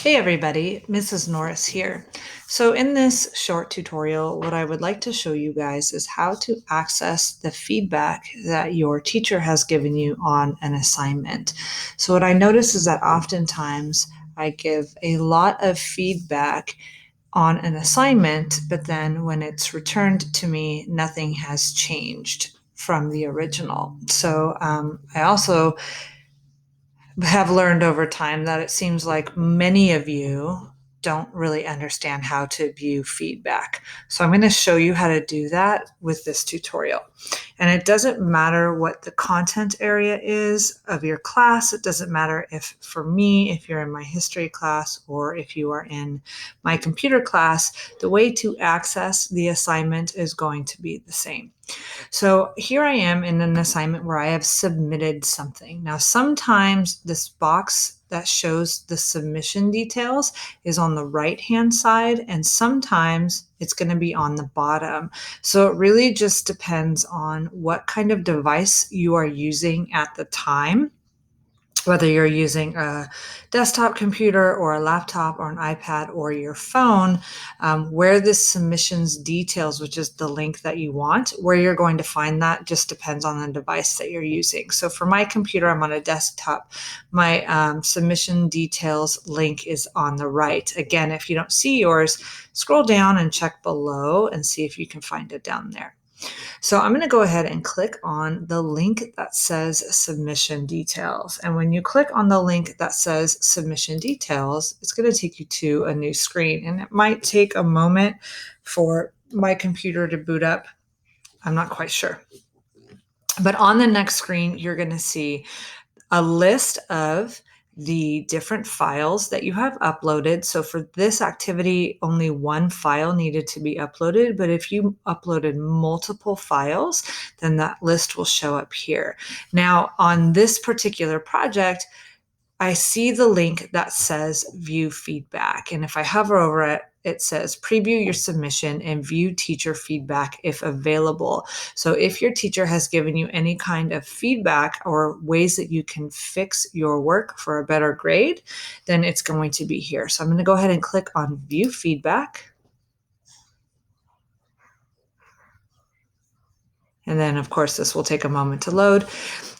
Hey everybody, Mrs. Norris here. So in this short tutorial, what I would like to show you guys is how to access the feedback that your teacher has given you on an assignment. So what I notice is that oftentimes I give a lot of feedback on an assignment, but then when it's returned to me, nothing has changed from the original. I also have learned over time that it seems like many of you don't really understand how to view feedback. So I'm going to show you how to do that with this tutorial. And it doesn't matter what the content area is of your class. It doesn't matter if, for me, if you're in my history class or if you are in my computer class, the way to access the assignment is going to be the same. So here I am in an assignment where I have submitted something. Now, sometimes this box that shows the submission details is on the right-hand side, and sometimes it's going to be on the bottom. So it really just depends on what kind of device you are using at the time, whether you're using a desktop computer or a laptop or an iPad or your phone, where this submissions details, which is the link that you want, where you're going to find that just depends on the device that you're using. So for my computer, I'm on a desktop. My submission details link is on the right. Again, if you don't see yours, scroll down and check below and see if you can find it down there. So I'm going to go ahead and click on the link that says submission details. And when you click on the link that says submission details, it's going to take you to a new screen. And it might take a moment for my computer to boot up. I'm not quite sure. But on the next screen, you're going to see a list of the different files that you have uploaded. So for this activity, only one file needed to be uploaded, but if you uploaded multiple files, then that list will show up here. Now, on this particular project, I see the link that says view feedback. And if I hover over it, it says preview your submission and view teacher feedback if available. So if your teacher has given you any kind of feedback or ways that you can fix your work for a better grade, then it's going to be here. So I'm going to go ahead and click on view feedback. And then, of course, this will take a moment to load.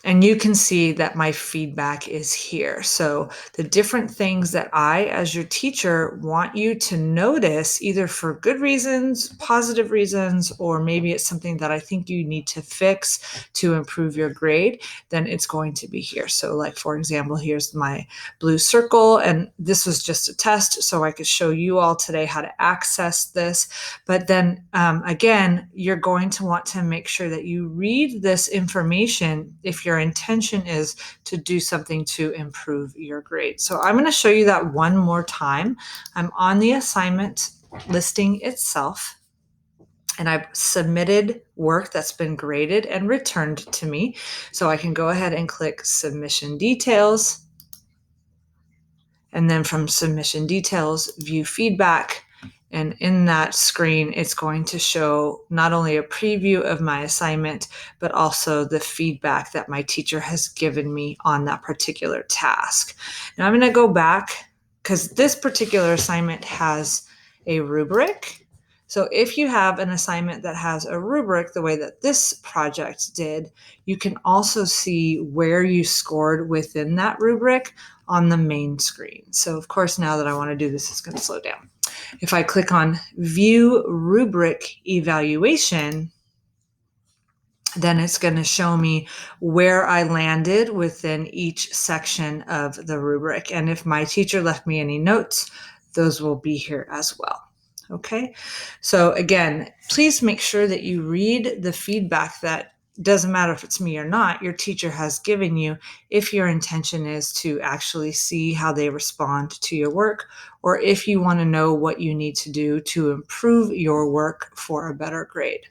And you can see that my feedback is here. So the different things that I, as your teacher, want you to notice, either for good reasons, positive reasons, or maybe it's something that I think you need to fix to improve your grade, then it's going to be here. So like, for example, here's my blue circle, and this was just a test, so I could show you all today how to access this. But then again, you're going to want to make sure that you read this information if your intention is to do something to improve your grade. So I'm going to show you that one more time. I'm on the assignment listing itself, and I've submitted work that's been graded and returned to me. So I can go ahead and click submission details. And then from submission details, view feedback. And in that screen, it's going to show not only a preview of my assignment, but also the feedback that my teacher has given me on that particular task. Now I'm going to go back because this particular assignment has a rubric. So if you have an assignment that has a rubric, the way that this project did, you can also see where you scored within that rubric on the main screen. So of course, now that I want to do this, it's going to slow down. If I click on View Rubric Evaluation, then it's going to show me where I landed within each section of the rubric. And if my teacher left me any notes, those will be here as well. Okay, so again, please make sure that you read the feedback that doesn't matter if it's me or not, your teacher has given you, if your intention is to actually see how they respond to your work, or if you want to know what you need to do to improve your work for a better grade.